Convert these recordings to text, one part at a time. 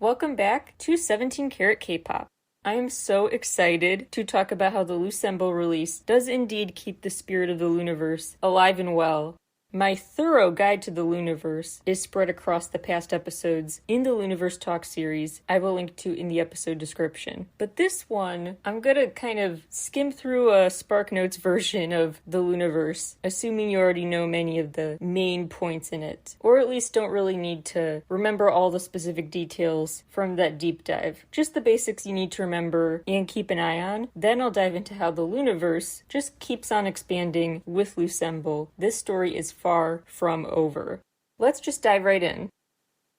Welcome back to 17 Carat K-Pop. I am so excited to talk about how the Loossemble release does indeed keep the spirit of the LOONAverse alive and well. My thorough guide to the LOONAverse is spread across the past episodes in the LOONAverse Talk series I will link to in the episode description. But this one, I'm gonna kind of skim through a SparkNotes version of the LOONAverse, assuming you already know many of the main points in it, or at least don't really need to remember all the specific details from that deep dive. Just the basics you need to remember and keep an eye on. Then I'll dive into how the LOONAverse just keeps on expanding with Loossemble. This story is far from over. Let's just dive right in.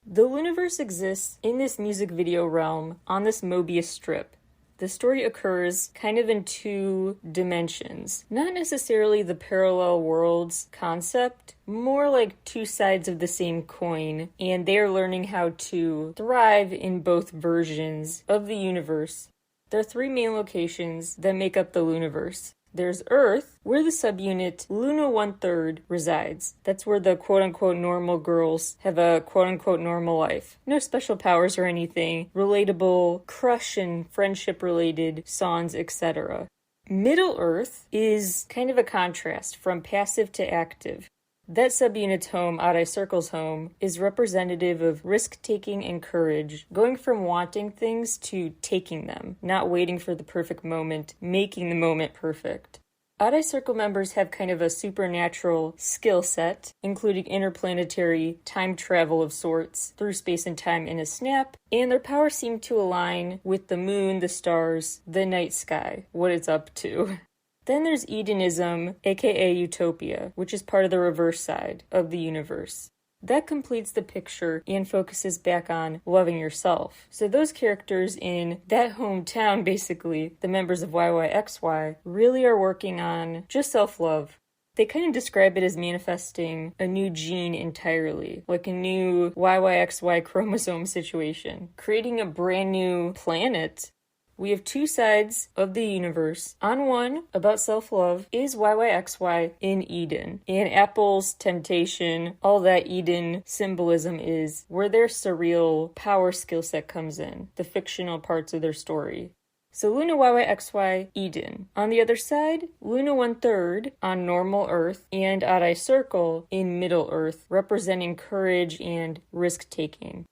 The LOONAverse exists in this music video realm on this Mobius strip. The story occurs kind of in two dimensions. Not necessarily the parallel worlds concept, more like two sides of the same coin, and they are learning how to thrive in both versions of the universe. There are three main locations that make up the LOONAverse. There's Earth, where the subunit LOONA 1/3 resides. That's where the quote-unquote normal girls have a quote-unquote normal life. No special powers or anything, relatable crush and friendship-related songs, etc. Middle Earth is kind of a contrast from passive to active. That subunit's home, Arai Circle's home, is representative of risk-taking and courage, going from wanting things to taking them, not waiting for the perfect moment, making the moment perfect. Arai Circle members have kind of a supernatural skill set, including interplanetary time travel of sorts through space and time in a snap, and their powers seem to align with the moon, the stars, the night sky, what it's up to. Then there's Edenism, aka Utopia, which is part of the reverse side of the universe. That completes the picture and focuses back on loving yourself. So those characters in that hometown, basically, the members of YYXY, really are working on just self-love. They kind of describe it as manifesting a new gene entirely, like a new YYXY chromosome situation, creating a brand new planet. We have two sides of the universe. On one, about self-love, is YYXY in Eden. And Apple's temptation, all that Eden symbolism is where their surreal power skill set comes in, the fictional parts of their story. So LOONA YYXY Eden. On the other side, LOONA 1/3 on normal Earth and Arai Circle in Middle Earth, representing courage and risk-taking.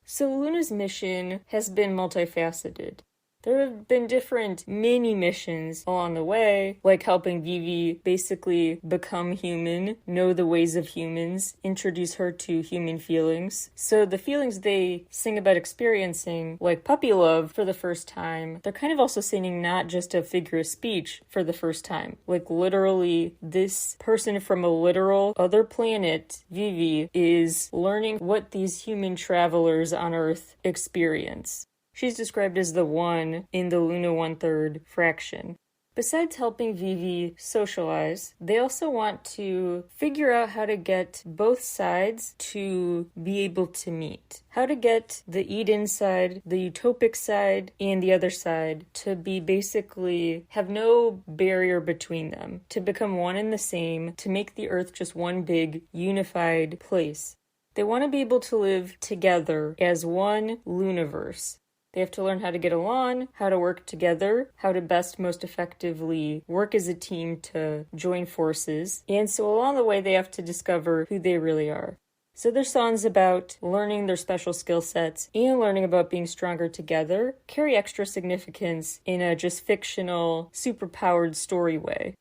So LOONA's mission has been multifaceted. There have been different mini missions along the way, like helping Vivi basically become human, know the ways of humans, introduce her to human feelings. So the feelings they sing about experiencing, like puppy love for the first time, they're kind of also singing not just a figure of speech for the first time. Like literally, this person from a literal other planet, Vivi, is learning what these human travelers on Earth experience. She's described as the one in the LOONA 1/3 fraction. Besides helping Vivi socialize, they also want to figure out how to get both sides to be able to meet. How to get the Eden side, the utopic side, and the other side to be basically have no barrier between them, to become one and the same, to make the Earth just one big unified place. They want to be able to live together as one LOONAverse. They have to learn how to get along, how to work together, how to best most effectively work as a team to join forces. And so along the way, they have to discover who they really are. So their songs about learning their special skill sets and learning about being stronger together carry extra significance in a just fictional, superpowered story way.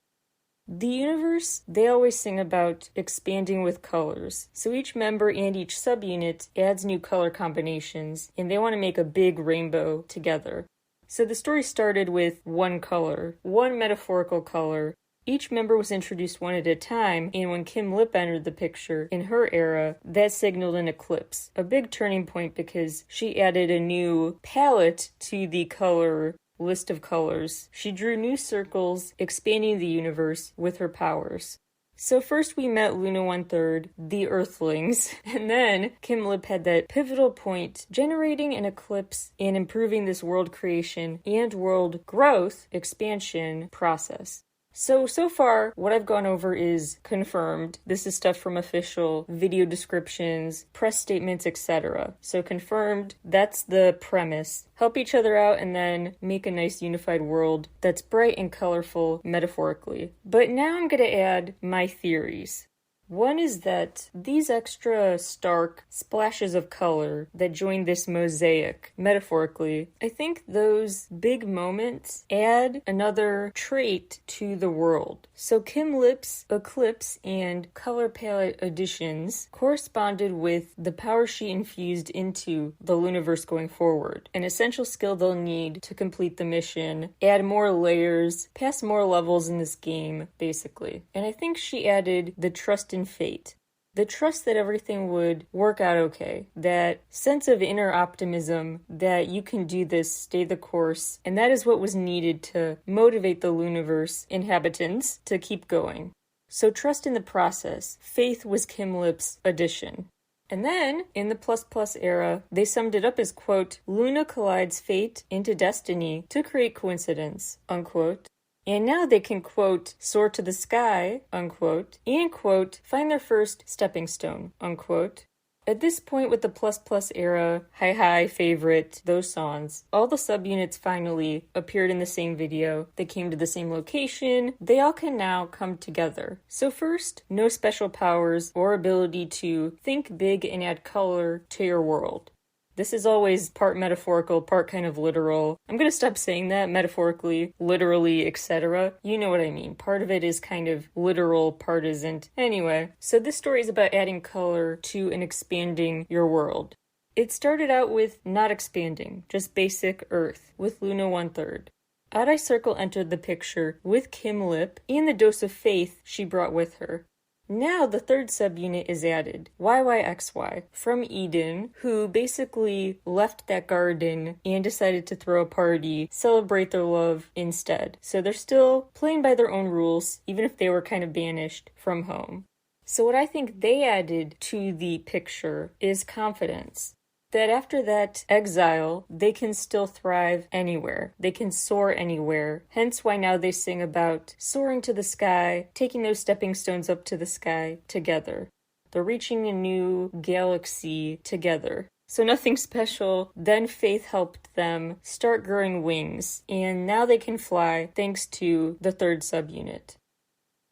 The universe, they always sing about expanding with colors. So each member and each subunit adds new color combinations, and they want to make a big rainbow together. So the story started with one color, one metaphorical color. Each member was introduced one at a time, and when Kim Lip entered the picture in her era, that signaled an eclipse, a big turning point because she added a new palette to the color list of colors. She drew new circles, expanding the universe with her powers. So first we met LOONA 1/3, the Earthlings, and then Kim Lip had that pivotal point, generating an eclipse and improving this world creation and world growth expansion process. So far, what I've gone over is confirmed. This is stuff from official video descriptions, press statements, etc. So confirmed, that's the premise. Help each other out and then make a nice unified world that's bright and colorful metaphorically. But now I'm going to add my theories. One is that these extra stark splashes of color that join this mosaic, metaphorically, I think those big moments add another trait to the world. So Kim Lip's eclipse and color palette additions corresponded with the power she infused into the LOONAverse going forward, an essential skill they'll need to complete the mission, add more layers, pass more levels in this game, basically. And I think she added the trust in fate. The trust that everything would work out okay. That sense of inner optimism that you can do this, stay the course. And that is what was needed to motivate the LOONAverse inhabitants to keep going. So trust in the process. Faith was Kim Lip's addition. And then, in the ++ era, they summed it up as, quote, "Loona collides fate into destiny to create coincidence," unquote. And now they can, quote, "soar to the sky," unquote, and, quote, "find their first stepping stone," unquote. At this point with the ++ era, hi favorite, those songs, all the subunits finally appeared in the same video. They came to the same location. They all can now come together. So first, no special powers or ability to think big and add color to your world. This is always part metaphorical, part kind of literal. I'm gonna stop saying that, metaphorically, literally, etc. You know what I mean. Part of it is kind of literal, part isn't. Anyway, so this story is about adding color to and expanding your world. It started out with not expanding, just basic Earth, with Loona 1/3. Odd-Eye Circle entered the picture with Kim Lip and the dose of faith she brought with her. Now the third subunit is added, YYXY, from Eden, who basically left that garden and decided to throw a party, celebrate their love instead. So they're still playing by their own rules, even if they were kind of banished from home. So what I think they added to the picture is confidence. That after that exile, they can still thrive anywhere. They can soar anywhere. Hence why now they sing about soaring to the sky, taking those stepping stones up to the sky together. They're reaching a new galaxy together. So nothing special. Then faith helped them start growing wings, and now they can fly thanks to the third subunit.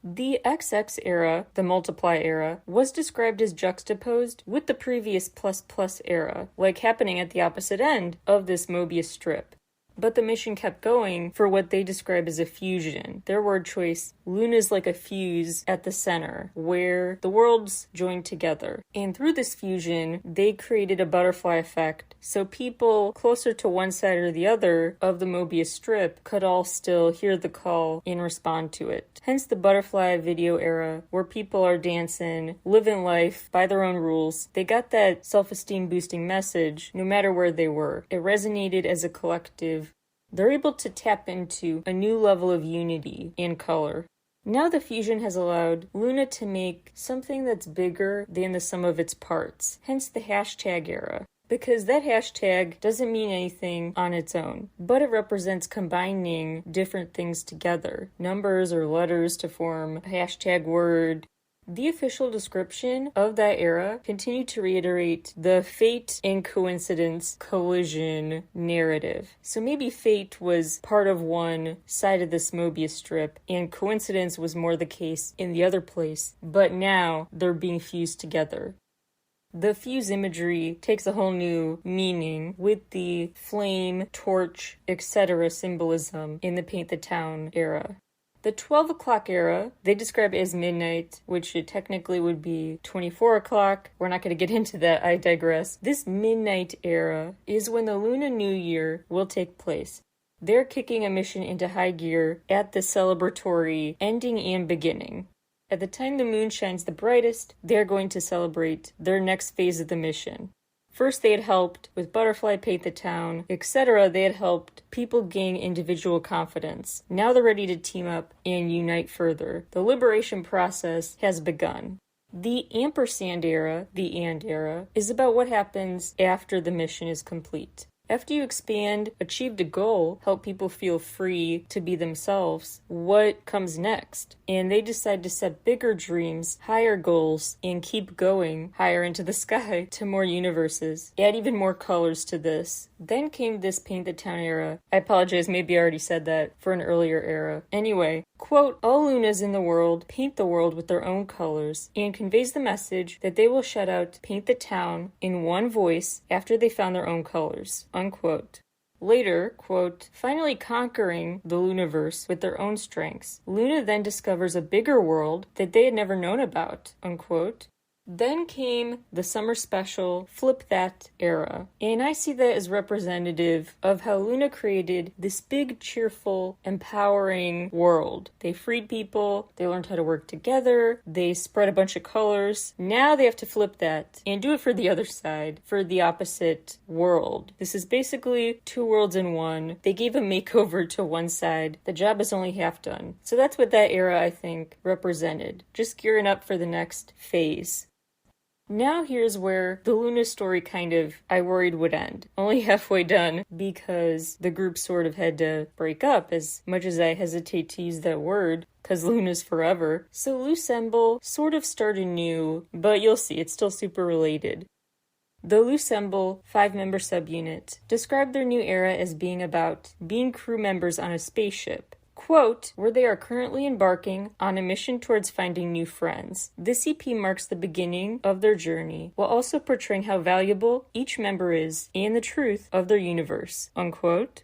The XX era, the multiply era, was described as juxtaposed with the previous ++ era, like happening at the opposite end of this Mobius strip. But the mission kept going for what they describe as a fusion. Their word choice, Loona's like a fuse at the center, where the worlds join together. And through this fusion, they created a butterfly effect, so people closer to one side or the other of the Mobius strip could all still hear the call and respond to it. Hence the butterfly video era, where people are dancing, living life by their own rules. They got that self-esteem boosting message no matter where they were. It resonated as a collective. They're able to tap into a new level of unity and color. Now the fusion has allowed Loona to make something that's bigger than the sum of its parts, hence the hashtag era. Because that hashtag doesn't mean anything on its own, but it represents combining different things together, numbers or letters to form a hashtag word. The official description of that era continued to reiterate the fate and coincidence collision narrative. So maybe fate was part of one side of this Mobius strip, and coincidence was more the case in the other place, but now they're being fused together. The fuse imagery takes a whole new meaning with the flame, torch, etc. symbolism in the Paint the Town era. The 12 o'clock era, they describe as midnight, which it technically would be 24 o'clock. We're not going to get into that, I digress. This midnight era is when the Loona New Year will take place. They're kicking a mission into high gear at the celebratory ending and beginning. At the time the moon shines the brightest, they're going to celebrate their next phase of the mission. First, they had helped with Butterfly, Paint the Town, etc. They had helped people gain individual confidence. Now they're ready to team up and unite further. The liberation process has begun. The ampersand era, the and era, is about what happens after the mission is complete. After you expand, achieved a goal, help people feel free to be themselves, what comes next? And they decide to set bigger dreams, higher goals, and keep going higher into the sky to more universes. Add even more colors to this. Then came this Paint the Town era. I apologize, maybe I already said that for an earlier era. Anyway, quote, all Loonas in the world paint the world with their own colors, and conveys the message that they will shout out Paint the Town in one voice after they found their own colors, unquote. Later, quote, finally conquering the LOONAverse with their own strengths, Loona then discovers a bigger world that they had never known about, unquote. Then came the summer special Flip That era, and I see that as representative of how Loona created this big, cheerful, empowering world. They freed people, they learned how to work together, they spread a bunch of colors. Now they have to flip that and do it for the other side, for the opposite world. This is basically two worlds in one. They gave a makeover to one side. The job is only half done. So that's what that era, I think, represented. Just gearing up for the next phase. Now here's where the Loona story I worried would end. Only halfway done because the group sort of had to break up, as much as I hesitate to use that word, because Loona's forever. So Loossemble sort of started new, but you'll see, it's still super related. The Loossemble 5-member subunit described their new era as being about being crew members on a spaceship. Quote, where they are currently embarking on a mission towards finding new friends. This EP marks the beginning of their journey, while also portraying how valuable each member is and the truth of their universe, unquote.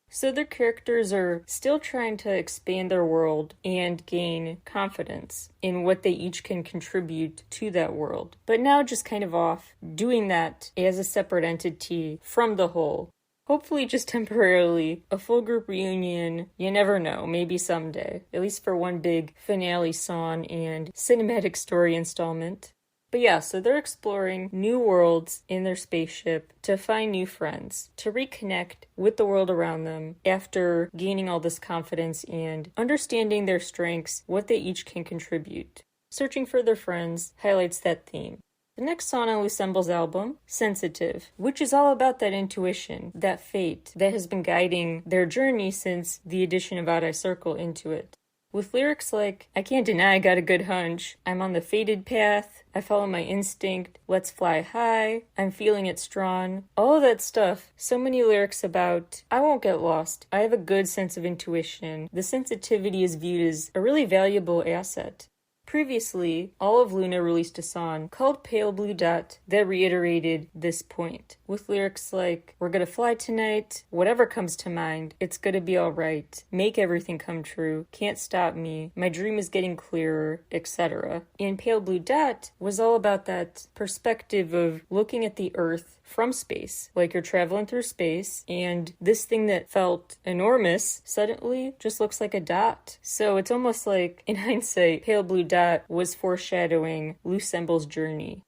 So their characters are still trying to expand their world and gain confidence in what they each can contribute to that world, but now just kind of off doing that as a separate entity from the whole. Hopefully just temporarily, a full group reunion, you never know, maybe someday. At least for one big finale song and cinematic story installment. But yeah, so they're exploring new worlds in their spaceship to find new friends, to reconnect with the world around them after gaining all this confidence and understanding their strengths, what they each can contribute. Searching for their friends highlights that theme. The next song on Loossemble's album, Sensitive, which is all about that intuition, that fate that has been guiding their journey since the addition of Odd Eye Circle into it. With lyrics like, I can't deny I got a good hunch, I'm on the fated path, I follow my instinct, let's fly high, I'm feeling it strong, all of that stuff. So many lyrics about, I won't get lost, I have a good sense of intuition. The sensitivity is viewed as a really valuable asset. Previously, all of LOONA released a song called Pale Blue Dot that reiterated this point, with lyrics like, we're gonna fly tonight, whatever comes to mind, it's gonna be alright, make everything come true, can't stop me, my dream is getting clearer, etc. And Pale Blue Dot was all about that perspective of looking at the Earth from space, like you're traveling through space, and this thing that felt enormous suddenly just looks like a dot. So it's almost like, in hindsight, Pale Blue Dot was foreshadowing Loossemble's journey.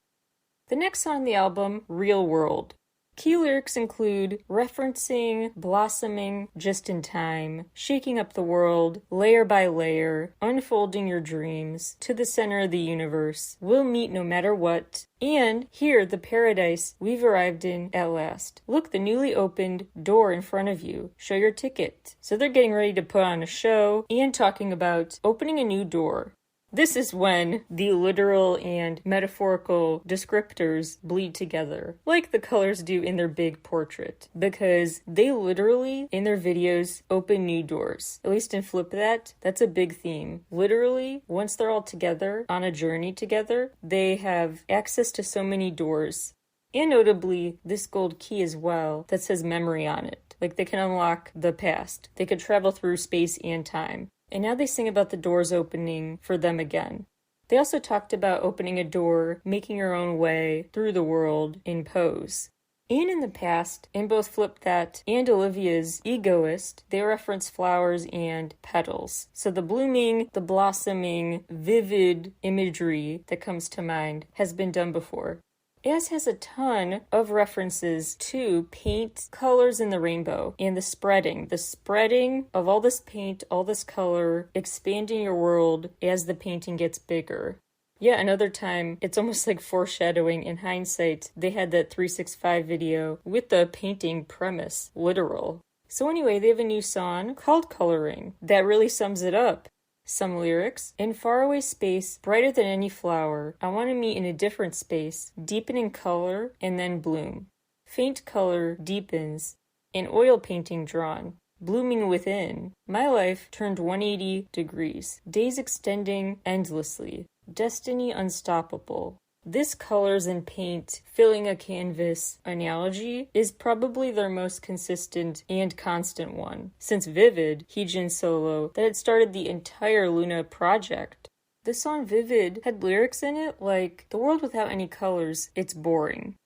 The next song on the album, Real World. Key lyrics include referencing, blossoming just in time, shaking up the world, layer by layer, unfolding your dreams, to the center of the universe, we'll meet no matter what, and here the paradise we've arrived in at last. Look, the newly opened door in front of you, show your ticket. So they're getting ready to put on a show and talking about opening a new door. This is when the literal and metaphorical descriptors bleed together, like the colors do in their big portrait, because they literally, in their videos, open new doors. At least in Flip That, that's a big theme. Literally, once they're all together, on a journey together, they have access to so many doors. And notably, this gold key as well that says memory on it. Like they can unlock the past. They could travel through space and time. And now they sing about the doors opening for them again. They also talked about opening a door, making your own way through the world in Pose. And in the past, in both Flip That and Olivia's Egoist, they reference flowers and petals. So the blooming, the blossoming, vivid imagery that comes to mind has been done before. As has a ton of references to paint, colors in the rainbow, and the spreading of all this paint, all this color, expanding your world as the painting gets bigger. Yeah, another time, it's almost like foreshadowing. In hindsight, they had that 365 video with the painting premise, literal. So anyway, they have a new song called Coloring that really sums it up. Some lyrics: in faraway space, brighter than any flower, I want to meet in a different space, deepen in color and then bloom. Faint color deepens, an oil painting drawn, blooming within. My life turned 180 degrees, days extending endlessly, destiny unstoppable. This colors and paint filling a canvas analogy is probably their most consistent and constant one, since Vivid, Heejin's solo, that had started the entire LOONA project. The song Vivid had lyrics in it like, the world without any colors, it's boring.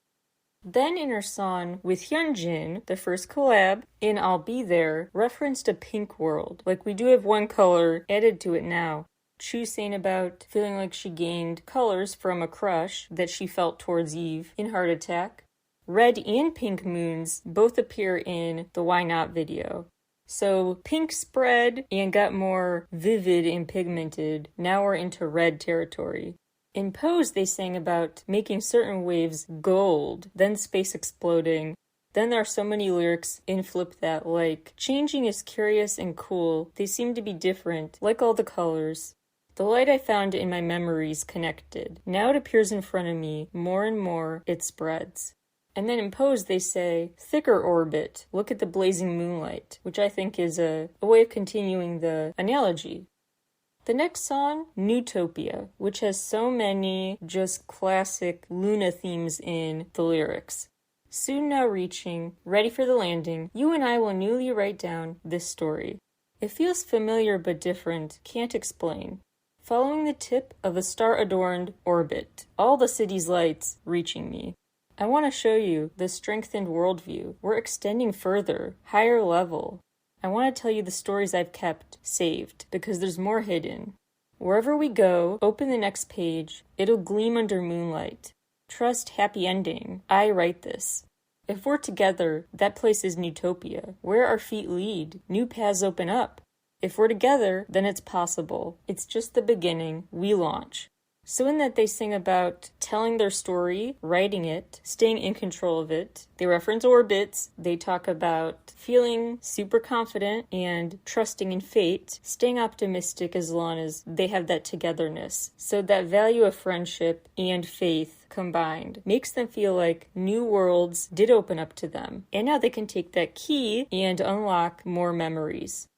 Then in her song with Hyunjin, the first collab, in I'll Be There, referenced a pink world, like we do have one color added to it now. Chu saying about feeling like she gained colors from a crush that she felt towards Eve in Heart Attack. Red and pink moons both appear in the Why Not video. So pink spread and got more vivid and pigmented. Now we're into red territory. In Pose, they sang about making certain waves gold, then space exploding. Then there are so many lyrics in Flip That, like, changing is curious and cool. They seem to be different, like all the colors. The light I found in my memories connected. Now it appears in front of me. More and more, it spreads. And then in Pose, they say, thicker orbit. Look at the blazing moonlight, which I think is a way of continuing the analogy. The next song, Newtopia, which has so many just classic LOONA themes in the lyrics. Soon now reaching, ready for the landing, you and I will newly write down this story. It feels familiar but different, can't explain. Following the tip of a star-adorned orbit, all the city's lights reaching me. I want to show you the strengthened worldview. We're extending further, higher level. I want to tell you the stories I've kept saved, because there's more hidden. Wherever we go, open the next page. It'll gleam under moonlight. Trust happy ending. I write this. If we're together, that place is Newtopia. Where our feet lead, new paths open up. If we're together, then it's possible. It's just the beginning. We launch. So in that they sing about telling their story, writing it, staying in control of it. They reference orbits. They talk about feeling super confident and trusting in fate, staying optimistic as long as they have that togetherness. So that value of friendship and faith combined makes them feel like new worlds did open up to them. And now they can take that key and unlock more memories.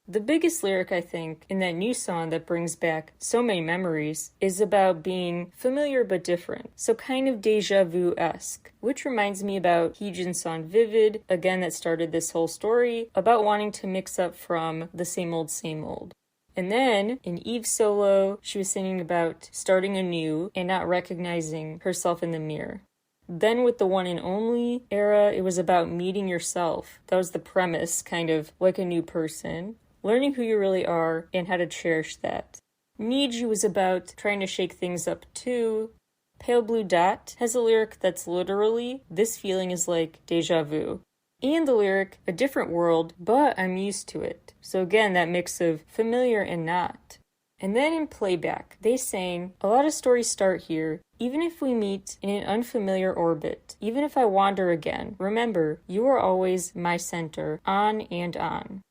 The biggest lyric, I think, in that new song that brings back so many memories is about being familiar but different, so kind of deja vu-esque, which reminds me about Heejin's song Vivid, again that started this whole story, about wanting to mix up from the same old, same old. And then, in Eve's solo, she was singing about starting anew and not recognizing herself in the mirror. Then with the One and Only era, it was about meeting yourself. That was the premise, kind of like a new person. Learning who you really are and how to cherish that. Need You was about trying to shake things up too. Pale Blue Dot has a lyric that's literally, this feeling is like deja vu. And the lyric, a different world, but I'm used to it. So again, that mix of familiar and not. And then in Playback, they sang, a lot of stories start here. Even if we meet in an unfamiliar orbit, even if I wander again, remember, you are always my center, on and on.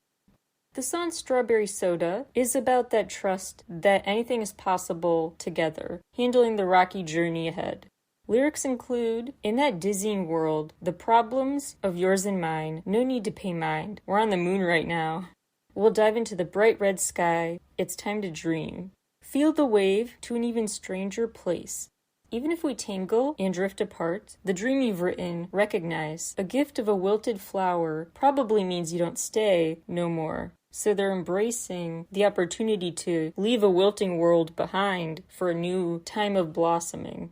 The song Strawberry Soda is about that trust that anything is possible together, handling the rocky journey ahead. Lyrics include, in that dizzying world, the problems of yours and mine, no need to pay mind, we're on the moon right now. We'll dive into the bright red sky, it's time to dream. Feel the wave to an even stranger place. Even if we tangle and drift apart, the dream you've written, recognize, a gift of a wilted flower probably means you don't stay no more. So they're embracing the opportunity to leave a wilting world behind for a new time of blossoming.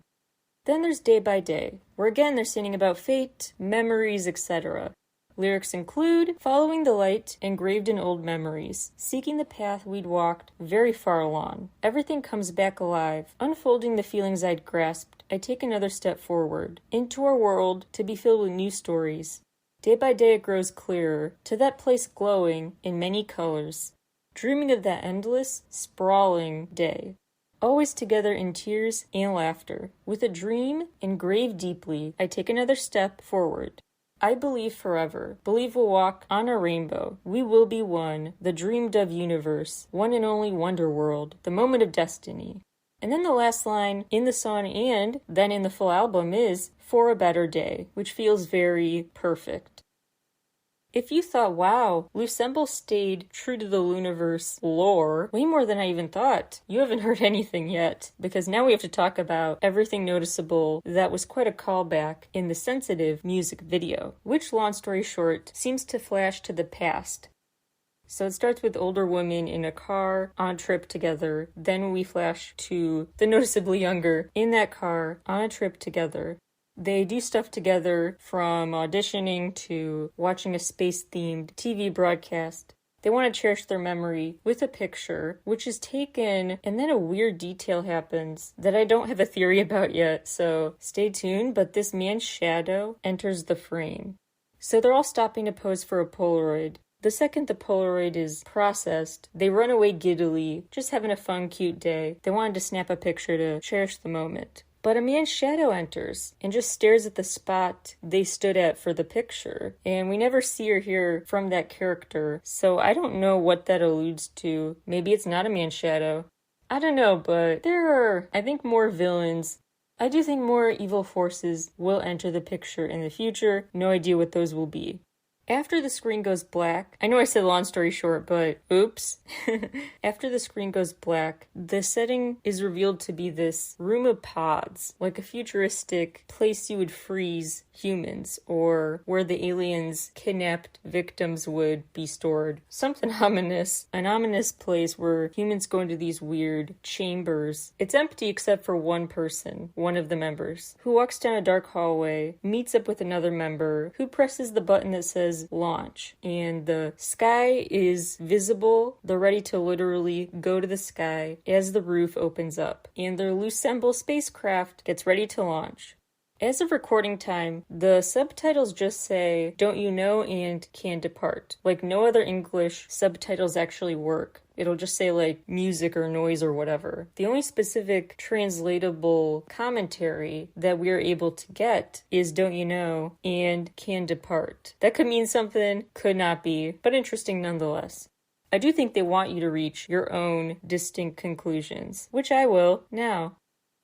Then there's Day by Day, where again they're singing about fate, memories, etc. Lyrics include, following the light engraved in old memories, seeking the path we'd walked very far along. Everything comes back alive, unfolding the feelings I'd grasped. I take another step forward, into our world to be filled with new stories. Day by day it grows clearer, to that place glowing in many colors, dreaming of that endless, sprawling day. always together in tears and laughter. With a dream engraved deeply, I take another step forward. I believe forever. Believe we'll walk on a rainbow. We will be one, the dreamed of universe, one and only wonder world, the moment of destiny. And then the last line in the song and then in the full album is for a better day, which feels very perfect. If you thought, wow, Loossemble stayed true to the LOONAverse lore way more than I even thought, you haven't heard anything yet, because now we have to talk about everything noticeable that was quite a callback in the Sensitive music video, which, long story short, seems to flash to the past. So it starts with older women in a car on a trip together, then we flash to the noticeably younger in that car on a trip together. They do stuff together from auditioning to watching a space-themed TV broadcast. They want to cherish their memory with a picture, which is taken, and then a weird detail happens that I don't have a theory about yet, so stay tuned, but this man's shadow enters the frame. So they're all stopping to pose for a Polaroid. The second the Polaroid is processed, they run away giddily, just having a fun, cute day. They wanted to snap a picture to cherish the moment. But a man's shadow enters and just stares at the spot they stood at for the picture. And we never see or hear from that character, so I don't know what that alludes to. Maybe it's not a man's shadow. I don't know, but there are, I think, more villains. I do think more evil forces will enter the picture in the future. No idea what those will be. After the screen goes black, I know I said long story short, but oops. After the screen goes black, the setting is revealed to be this room of pods, like a futuristic place you would freeze humans, or where the aliens' kidnapped victims would be stored. Something ominous. An ominous place where humans go into these weird chambers. It's empty except for one person, one of the members, who walks down a dark hallway, meets up with another member, who presses the button that says launch, and the sky is visible. They're ready to literally go to the sky as the roof opens up, and their Loossemble spacecraft gets ready to launch. As of recording time, the subtitles just say, "Don't you know?" and "Can depart." Like no other English subtitles actually work. It'll just say like music or noise or whatever. The only specific translatable commentary that we're able to get is "Don't you know?" and "Can depart." That could mean something, could not be, but interesting nonetheless. I do think they want you to reach your own distinct conclusions, which I will now.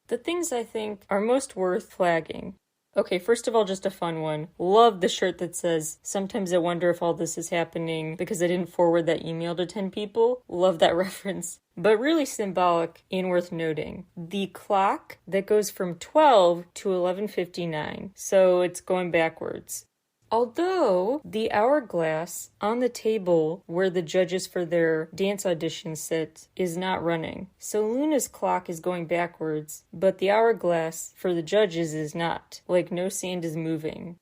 The things I think are most worth flagging. Okay, first of all, just a fun one. Love the shirt that says, "Sometimes I wonder if all this is happening because I didn't forward that email to 10 people. Love that reference. But really symbolic and worth noting. The clock that goes from 12 to 11:59, so it's going backwards. Although the hourglass on the table where the judges for their dance audition sit is not running. So LOONA's clock is going backwards, but the hourglass for the judges is not. Like no sand is moving.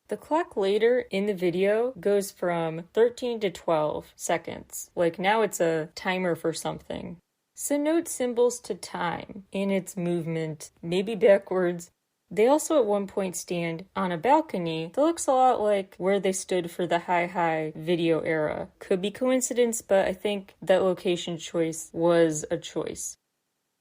The clock later in the video goes from 13 to 12 seconds. Like now it's a timer for something. So note symbols to time in its movement, maybe backwards. They also at one point stand on a balcony that looks a lot like where they stood for the Hi video era. Could be coincidence, but I think that location choice was a choice.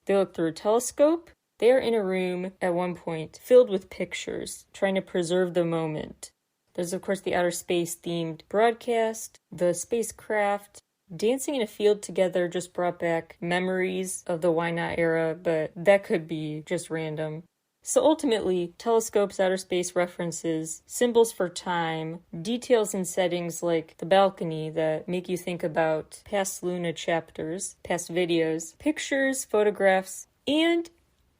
They look through a telescope. They are in a room at one point filled with pictures, trying to preserve the moment. There's of course the outer space themed broadcast, the spacecraft. Dancing in a field together just brought back memories of the Why Not era, but that could be just random. So ultimately, telescopes, outer space references, symbols for time, details and settings like the balcony that make you think about past LOONA chapters, past videos, pictures, photographs, and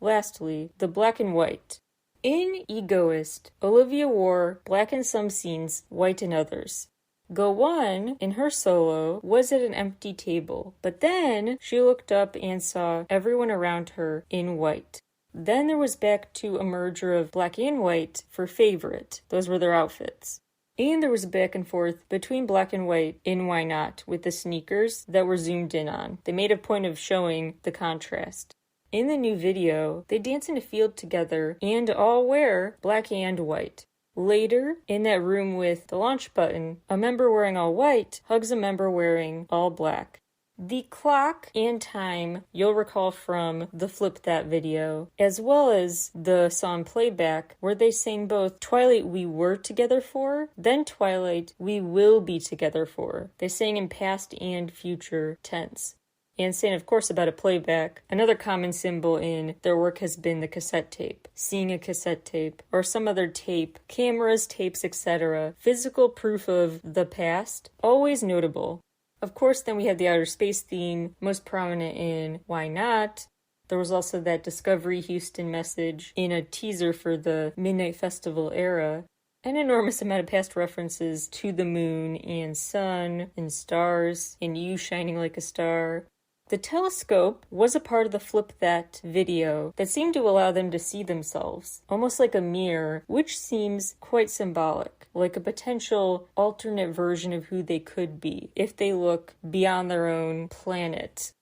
lastly, the black and white. In Egoist, Olivia wore black in some scenes, white in others. Go One, in her solo, was at an empty table, but then she looked up and saw everyone around her in white. Then there was back to a merger of black and white for Favorite. Those were their outfits. And there was a back and forth between black and white in Why Not with the sneakers that were zoomed in on. They made a point of showing the contrast. In the new video, they dance in a field together and all wear black and white. Later, in that room with the launch button, a member wearing all white hugs a member wearing all black. The clock and time you'll recall from the Flip That video, as well as the song playback where they sang both Twilight we were together for, then Twilight we will be together for. They sang in past and future tense. And saying, of course, about a playback, another common symbol in their work has been the cassette tape, seeing a cassette tape, or some other tape, cameras, tapes, etc. Physical proof of the past, always notable. Of course, then we have the outer space theme, most prominent in Why Not? There was also that Discovery Houston message in a teaser for the Midnight Festival era. An enormous amount of past references to the moon and sun and stars and you shining like a star. The telescope was a part of the Flip That video that seemed to allow them to see themselves, almost like a mirror, which seems quite symbolic, like a potential alternate version of who they could be if they look beyond their own planet.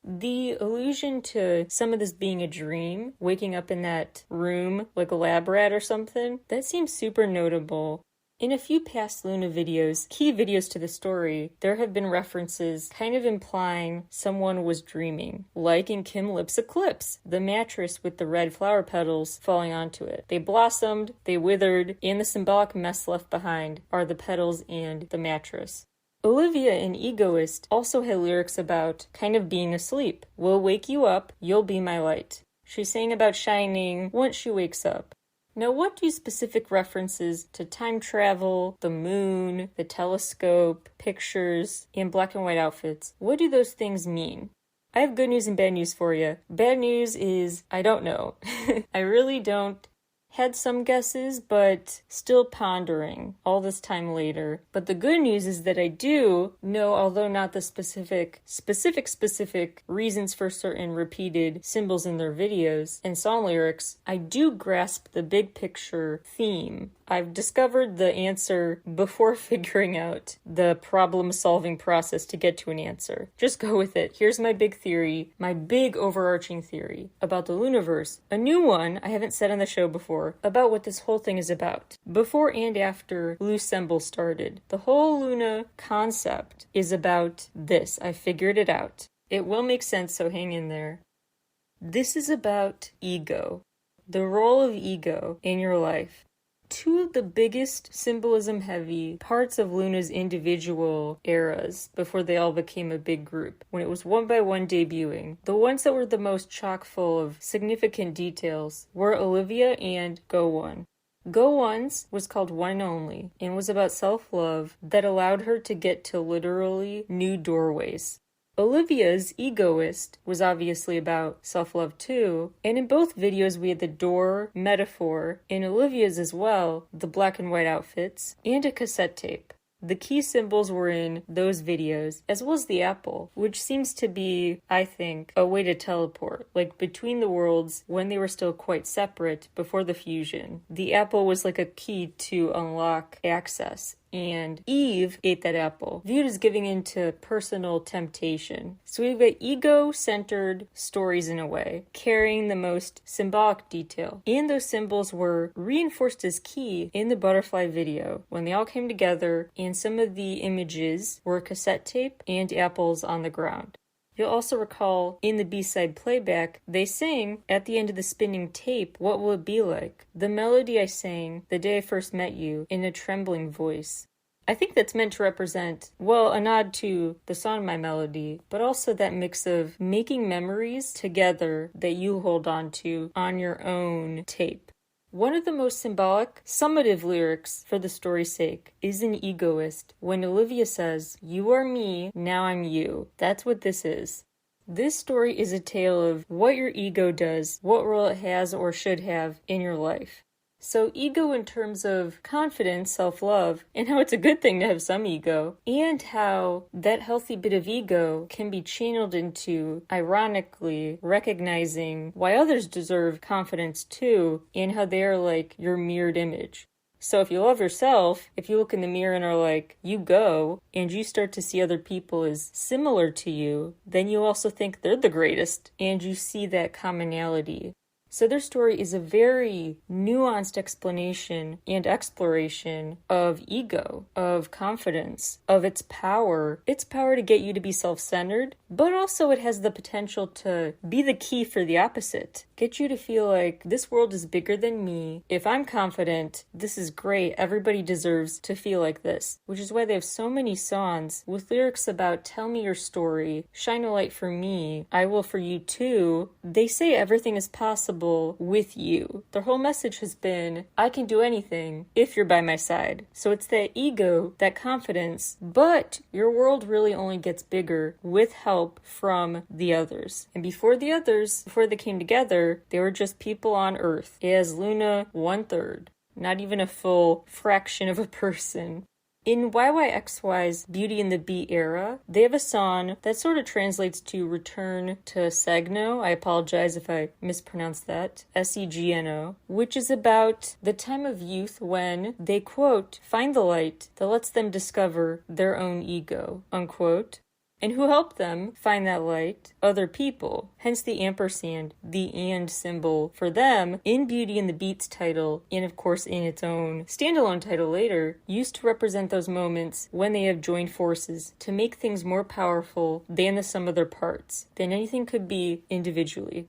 The allusion to some of this being a dream, waking up in that room like a lab rat or something, that seems super notable. In a few past LOONA videos, key videos to the story, there have been references kind of implying someone was dreaming, like in Kim Lip's Eclipse, the mattress with the red flower petals falling onto it. They blossomed, they withered, and the symbolic mess left behind are the petals and the mattress. Olivia in Egoist also had lyrics about kind of being asleep. We'll wake you up, you'll be my light. She's saying about shining once she wakes up. Now, what do specific references to time travel, the moon, the telescope, pictures, and black and white outfits, what do those things mean? I have good news and bad news for you. Bad news is, I don't know. I really don't. Had some guesses, but still pondering all this time later. But the good news is that I do know, although not the specific reasons for certain repeated symbols in their videos and song lyrics, I do grasp the big picture theme. I've discovered the answer before figuring out the problem-solving process to get to an answer. Just go with it. Here's my big theory, my big overarching theory about the LOONAverse. A new one I haven't said on the show before about what this whole thing is about. Before and after Loossemble started, the whole LOONA concept is about this. I figured it out. It will make sense, so hang in there. This is about ego. The role of ego in your life. Two of the biggest symbolism-heavy parts of LOONA's individual eras before they all became a big group, when it was one by one debuting. The ones that were the most chock full of significant details were Olivia and Go One. Go One's was called One and Only, and was about self-love that allowed her to get to literally new doorways. Olivia's Egoist was obviously about self-love too, and in both videos we had the door metaphor, in Olivia's as well, the black and white outfits, and a cassette tape. The key symbols were in those videos, as well as the apple, which seems to be, I think, a way to teleport, like between the worlds when they were still quite separate before the fusion. The apple was like a key to unlock access. And Eve ate that apple, viewed as giving into personal temptation. So we've got ego-centered stories in a way, carrying the most symbolic detail. And those symbols were reinforced as key in the butterfly video, when they all came together, and some of the images were cassette tape and apples on the ground. You'll also recall in the B-side playback, they sang at the end of the spinning tape, What Will It Be Like? The melody I sang the day I first met you in a trembling voice. I think that's meant to represent, well, a nod to the song My Melody, but also that mix of making memories together that you hold on to on your own tape. One of the most symbolic, summative lyrics for the story's sake is in Egoist, when Olivia says, You are me, now I'm you. That's what this is. This story is a tale of what your ego does, what role it has or should have in your life. So ego in terms of confidence, self-love, and how it's a good thing to have some ego, and how that healthy bit of ego can be channeled into, ironically, recognizing why others deserve confidence too, and how they are like your mirrored image. So if you love yourself, if you look in the mirror and are like, you go, and you start to see other people as similar to you, then you also think they're the greatest, and you see that commonality. So their story is a very nuanced explanation and exploration of ego, of confidence, of its power to get you to be self-centered, but also it has the potential to be the key for the opposite. Get you to feel like this world is bigger than me. If I'm confident, this is great. Everybody deserves to feel like this, which is why they have so many songs with lyrics about tell me your story, shine a light for me, I will for you too. They say everything is possible with you. Their whole message has been, I can do anything if you're by my side. So it's that ego, that confidence, but your world really only gets bigger with help from the others. And before they came together, they were just people on Earth, as LOONA 1/3, not even a full fraction of a person. In YYXY's Beauty and the Beat era, they have a song that sort of translates to Return to Segno. I apologize if I mispronounced that. Segno, which is about the time of youth when they, quote, find the light that lets them discover their own ego, unquote. And who helped them find that light? Other people. Hence the ampersand, the and symbol for them in Beauty and the Beat's title, and of course in its own standalone title later, used to represent those moments when they have joined forces to make things more powerful than the sum of their parts, than anything could be individually.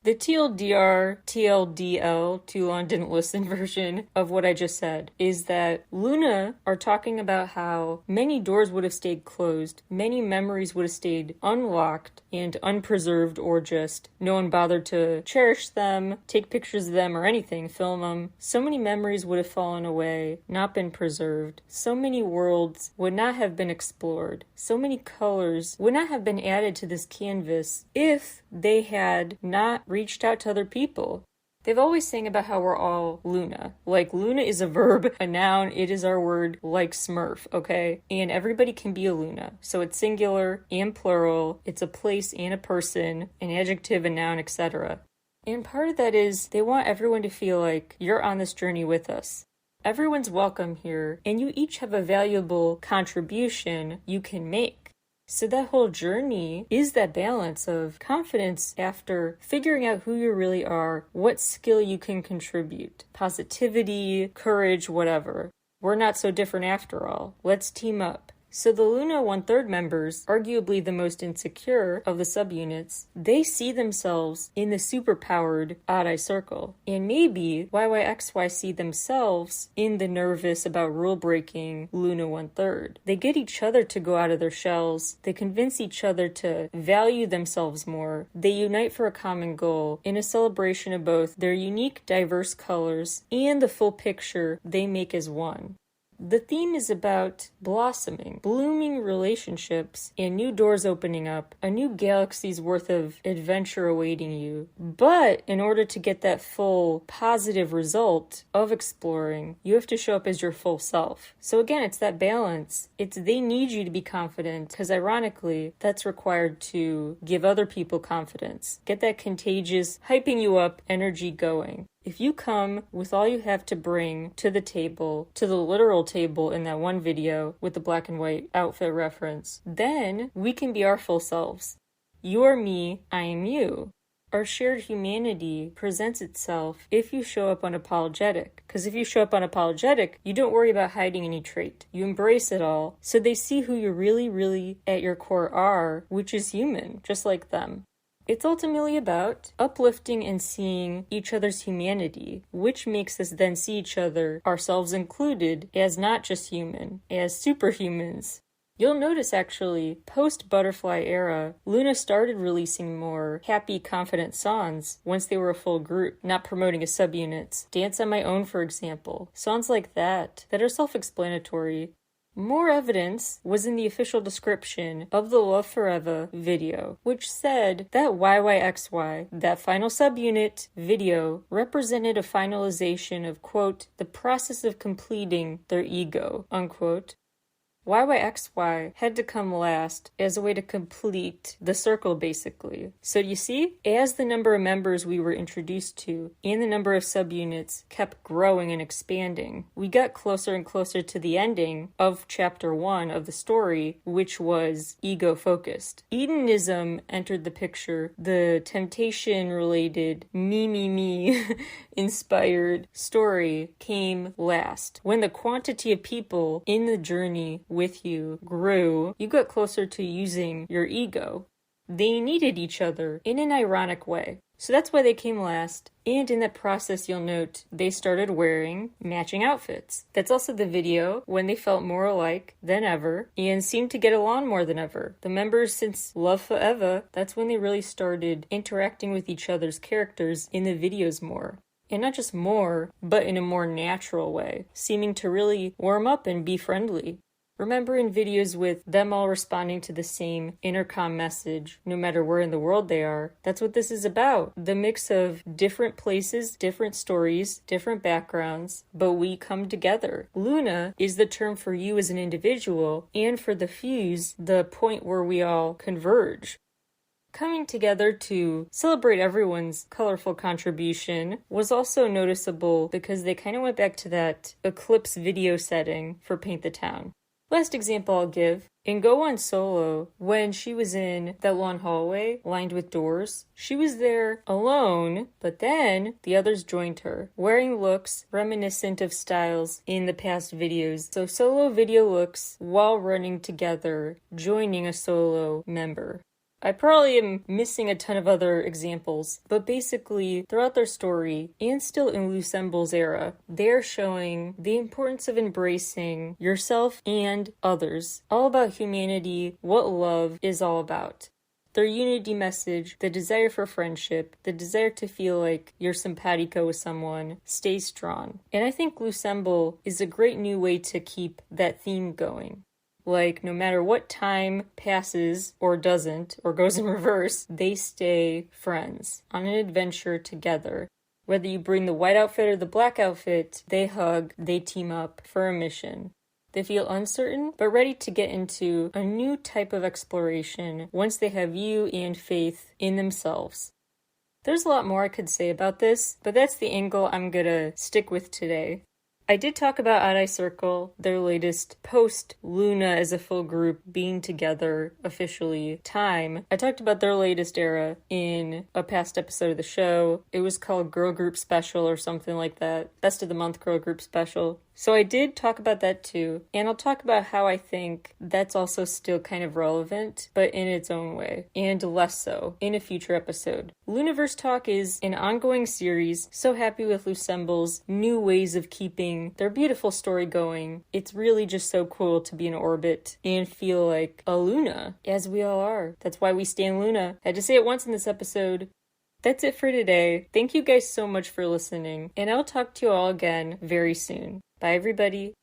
The TLDR, TLDL, too long didn't listen version of what I just said is that LOONA are talking about how many doors would have stayed closed, many memories would have stayed unlocked and unpreserved, or just no one bothered to cherish them, take pictures of them or anything, film them. So many memories would have fallen away, not been preserved. So many worlds would not have been explored. So many colors would not have been added to this canvas if they had not reached out to other people. They've always sang about how we're all LOONA. Like, LOONA is a verb, a noun, it is our word, like Smurf, okay? And everybody can be a LOONA. So it's singular and plural, it's a place and a person, an adjective, a noun, etc. And part of that is they want everyone to feel like you're on this journey with us. Everyone's welcome here, and you each have a valuable contribution you can make. So that whole journey is that balance of confidence after figuring out who you really are, what skill you can contribute, positivity, courage, whatever. We're not so different after all. Let's team up. So the LOONA 1/3 members, arguably the most insecure of the subunits, they see themselves in the superpowered odd eye circle. And maybe YYXY see themselves in the nervous about rule-breaking LOONA 1/3. They get each other to go out of their shells. They convince each other to value themselves more. They unite for a common goal in a celebration of both their unique, diverse colors and the full picture they make as one. The theme is about blossoming, blooming relationships, and new doors opening up, a new galaxy's worth of adventure awaiting you. But in order to get that full positive result of exploring, you have to show up as your full self. So again, it's that balance. It's they need you to be confident, because ironically, that's required to give other people confidence. Get that contagious, hyping you up energy going. If you come with all you have to bring to the table, to the literal table in that one video with the black and white outfit reference, then we can be our full selves. You are me, I am you. Our shared humanity presents itself if you show up unapologetic. Because if you show up unapologetic, you don't worry about hiding any trait. You embrace it all, so they see who you really, really at your core are, which is human, just like them. It's ultimately about uplifting and seeing each other's humanity, which makes us then see each other, ourselves included, as not just human, as superhumans. You'll notice actually, post-Butterfly era, LOONA started releasing more happy, confident songs once they were a full group, not promoting as subunits. Dance on My Own, for example. Songs like that are self-explanatory. More evidence was in the official description of the Love Forever video, which said that YYXY, that final subunit video, represented a finalization of, quote, the process of completing their ego, unquote. YYXY had to come last as a way to complete the circle, basically. So you see, as the number of members we were introduced to and the number of subunits kept growing and expanding, we got closer and closer to the ending of chapter 1 of the story, which was ego-focused. Edenism entered the picture. The temptation-related me inspired story came last. When the quantity of people in the journey with you grew, you got closer to using your ego. They needed each other in an ironic way. So that's why they came last. And in that process, you'll note they started wearing matching outfits. That's also the video when they felt more alike than ever and seemed to get along more than ever. The members since Love Forever, that's when they really started interacting with each other's characters in the videos more. And not just more, but in a more natural way, seeming to really warm up and be friendly. Remember in videos with them all responding to the same intercom message, no matter where in the world they are, that's what this is about. The mix of different places, different stories, different backgrounds, but we come together. LOONA is the term for you as an individual, and for the fuse, the point where we all converge. Coming together to celebrate everyone's colorful contribution was also noticeable because they kind of went back to that Eclipse video setting for Paint the Town. Last example I'll give, in Go On Solo, when she was in that long hallway lined with doors, she was there alone, but then the others joined her, wearing looks reminiscent of styles in the past videos. So solo video looks while running together, joining a solo member. I probably am missing a ton of other examples, but basically, throughout their story, and still in Loossemble's era, they're showing the importance of embracing yourself and others. All about humanity, what love is all about. Their unity message, the desire for friendship, the desire to feel like you're simpatico with someone, stays strong. And I think Loossemble is a great new way to keep that theme going. Like, no matter what time passes or doesn't, or goes in reverse, they stay friends on an adventure together. Whether you bring the white outfit or the black outfit, they hug, they team up for a mission. They feel uncertain, but ready to get into a new type of exploration once they have you and faith in themselves. There's a lot more I could say about this, but that's the angle I'm gonna stick with today. I did talk about Odd Eye Circle, their latest post-LOONA as a full group being together officially time. I talked about their latest era in a past episode of the show. It was called Girl Group Special or something like that. Best of the Month Girl Group Special. So I did talk about that too, and I'll talk about how I think that's also still kind of relevant, but in its own way, and less so in a future episode. LOONAverse Talk is an ongoing series. So happy with Loossemble's new ways of keeping their beautiful story going. It's really just so cool to be in orbit and feel like a LOONA, as we all are. That's why we stan LOONA. I had to say it once in this episode. That's it for today. Thank you guys so much for listening, and I'll talk to you all again very soon. Bye, everybody.